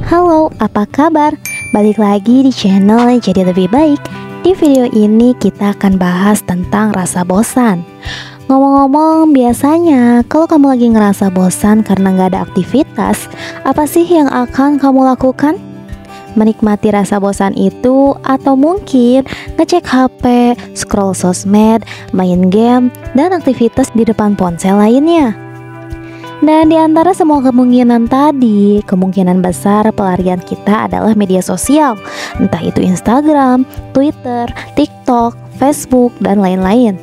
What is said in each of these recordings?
Halo, apa kabar? Balik lagi di channel Jadi Lebih Baik. Di video ini kita akan bahas tentang rasa bosan. Ngomong-ngomong, biasanya kalau kamu lagi ngerasa bosan karena nggak ada aktivitas, apa sih yang akan kamu lakukan? Menikmati rasa bosan itu, atau mungkin ngecek HP, scroll sosmed, main game, dan aktivitas di depan ponsel lainnya. Dan di antara semua kemungkinan tadi, kemungkinan besar pelarian kita adalah media sosial, entah itu Instagram, Twitter, TikTok, Facebook, dan lain-lain.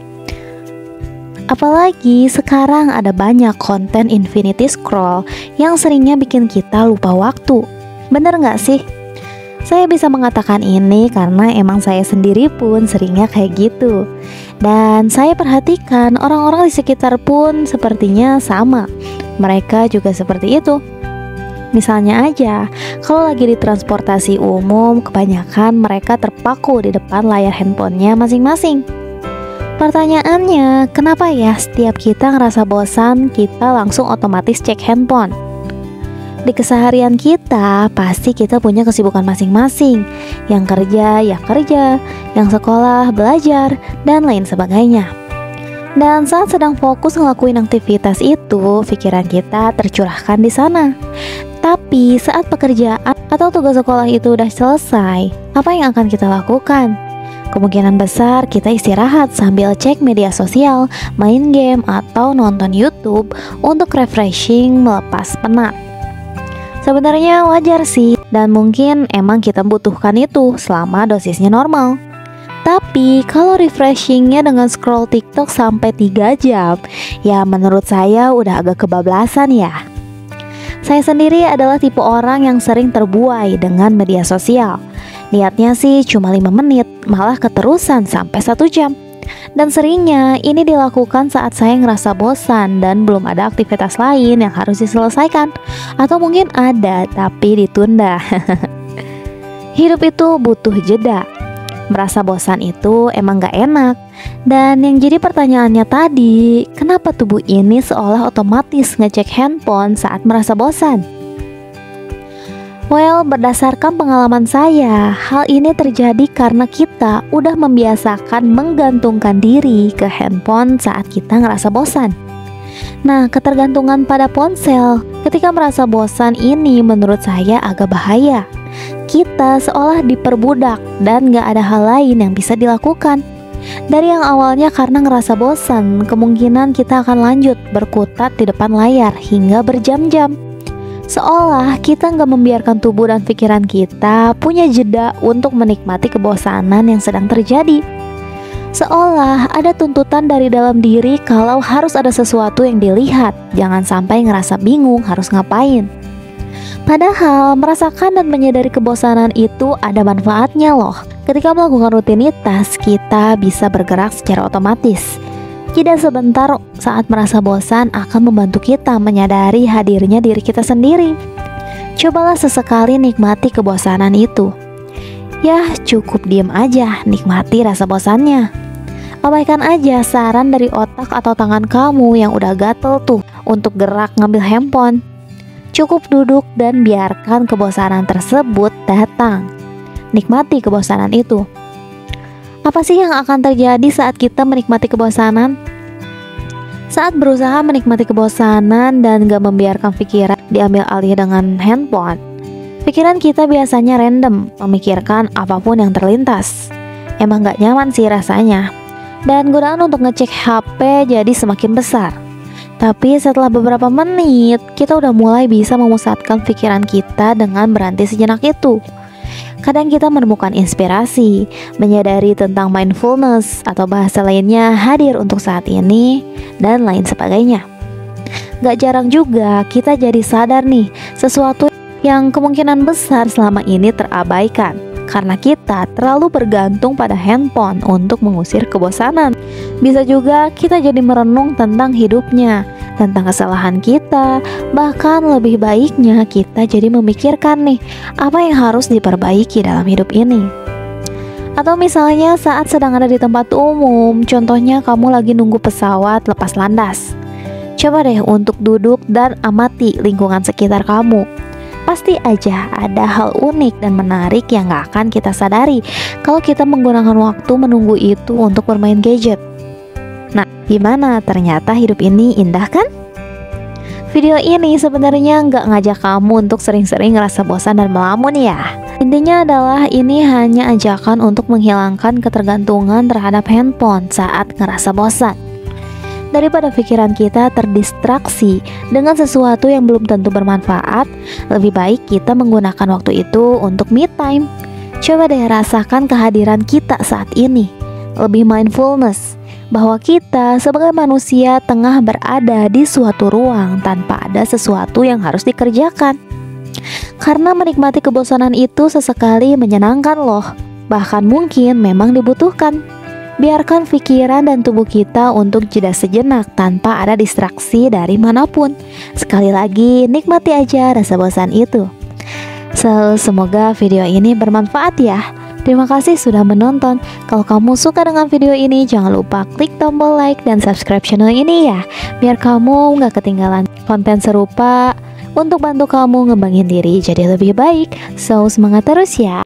Apalagi sekarang ada banyak konten infinity scroll yang seringnya bikin kita lupa waktu. Bener gak sih? Saya bisa mengatakan ini karena emang saya sendiri pun seringnya kayak gitu. Dan saya perhatikan orang-orang di sekitar pun sepertinya sama. Mereka juga seperti itu. Misalnya aja, kalau lagi di transportasi umum, kebanyakan mereka terpaku di depan layar handphonenya masing-masing. Pertanyaannya, kenapa ya setiap kita ngerasa bosan, kita langsung otomatis cek handphone? Di keseharian kita, pasti kita punya kesibukan masing-masing. Yang kerja, ya kerja, yang sekolah, belajar, dan lain sebagainya. Dan saat sedang fokus ngelakuin aktivitas itu, pikiran kita tercurahkan di sana. Tapi saat pekerjaan atau tugas sekolah itu udah selesai, apa yang akan kita lakukan? Kemungkinan besar kita istirahat sambil cek media sosial, main game, atau nonton YouTube untuk refreshing melepas penat. Sebenarnya wajar sih, dan mungkin emang kita butuhkan itu selama dosisnya normal. Tapi kalau refreshingnya dengan scroll TikTok sampai 3 jam, ya menurut saya udah agak kebablasan ya. Saya sendiri adalah tipe orang yang sering terbuai dengan media sosial. Niatnya sih cuma 5 menit, malah keterusan sampai 1 jam. Dan seringnya ini dilakukan saat saya ngerasa bosan dan belum ada aktivitas lain yang harus diselesaikan. Atau mungkin ada tapi ditunda. Hidup itu butuh jeda. Merasa bosan itu emang gak enak. Dan yang jadi pertanyaannya tadi, kenapa tubuh ini seolah otomatis ngecek handphone saat merasa bosan? Well, berdasarkan pengalaman saya, hal ini terjadi karena kita udah membiasakan menggantungkan diri ke handphone saat kita ngerasa bosan. Nah, ketergantungan pada ponsel ketika merasa bosan ini menurut saya agak bahaya. Kita seolah diperbudak dan gak ada hal lain yang bisa dilakukan. Dari yang awalnya karena ngerasa bosan, kemungkinan kita akan lanjut berkutat di depan layar hingga berjam-jam. Seolah kita nggak membiarkan tubuh dan pikiran kita punya jeda untuk menikmati kebosanan yang sedang terjadi. Seolah ada tuntutan dari dalam diri kalau harus ada sesuatu yang dilihat. Jangan sampai ngerasa bingung harus ngapain. Padahal merasakan dan menyadari kebosanan itu ada manfaatnya loh. Ketika melakukan rutinitas, kita bisa bergerak secara otomatis. Jeda sebentar saat merasa bosan akan membantu kita menyadari hadirnya diri kita sendiri. Cobalah sesekali nikmati kebosanan itu. Ya, cukup diem aja, nikmati rasa bosannya. Abaikan aja saran dari otak atau tangan kamu yang udah gatel tuh untuk gerak ngambil handphone. Cukup duduk dan biarkan kebosanan tersebut datang. Nikmati kebosanan itu. Apa sih yang akan terjadi saat kita menikmati kebosanan? Saat berusaha menikmati kebosanan dan gak membiarkan pikiran diambil alih dengan handphone, pikiran kita biasanya random, memikirkan apapun yang terlintas. Emang gak nyaman sih rasanya. Dan godaan untuk ngecek HP jadi semakin besar. Tapi setelah beberapa menit, kita udah mulai bisa memusatkan pikiran kita dengan berhenti sejenak itu. Kadang kita menemukan inspirasi, menyadari tentang mindfulness atau bahasa lainnya hadir untuk saat ini, dan lain sebagainya. Gak jarang juga kita jadi sadar nih, sesuatu yang kemungkinan besar selama ini terabaikan karena kita terlalu bergantung pada handphone untuk mengusir kebosanan. Bisa juga kita jadi merenung tentang hidupnya, tentang kesalahan kita, bahkan lebih baiknya kita jadi memikirkan nih, apa yang harus diperbaiki dalam hidup ini. Atau misalnya saat sedang ada di tempat umum, contohnya kamu lagi nunggu pesawat lepas landas. Coba deh untuk duduk dan amati lingkungan sekitar kamu. pasti aja ada hal unik dan menarik yang gak akan kita sadari kalau kita menggunakan waktu menunggu itu untuk bermain gadget. Nah, gimana? Ternyata hidup ini indah kan? Video ini sebenarnya nggak ngajak kamu untuk sering-sering ngerasa bosan dan melamun ya. Intinya adalah ini hanya ajakan untuk menghilangkan ketergantungan terhadap handphone saat ngerasa bosan. Daripada pikiran kita terdistraksi dengan sesuatu yang belum tentu bermanfaat, lebih baik kita menggunakan waktu itu untuk me time. Coba deh rasakan kehadiran kita saat ini. Lebih mindfulness bahwa kita sebagai manusia tengah berada di suatu ruang tanpa ada sesuatu yang harus dikerjakan. Karena menikmati kebosanan itu sesekali menyenangkan loh. Bahkan mungkin memang dibutuhkan. Biarkan pikiran dan tubuh kita untuk jeda sejenak tanpa ada distraksi dari manapun. Sekali lagi, nikmati aja rasa bosan itu. Semoga video ini bermanfaat ya. Terima kasih sudah menonton. Kalau kamu suka dengan video ini, jangan lupa klik tombol like dan subscribe channel ini ya, biar kamu gak ketinggalan konten serupa untuk bantu kamu ngembangin diri jadi lebih baik. So, semangat terus ya.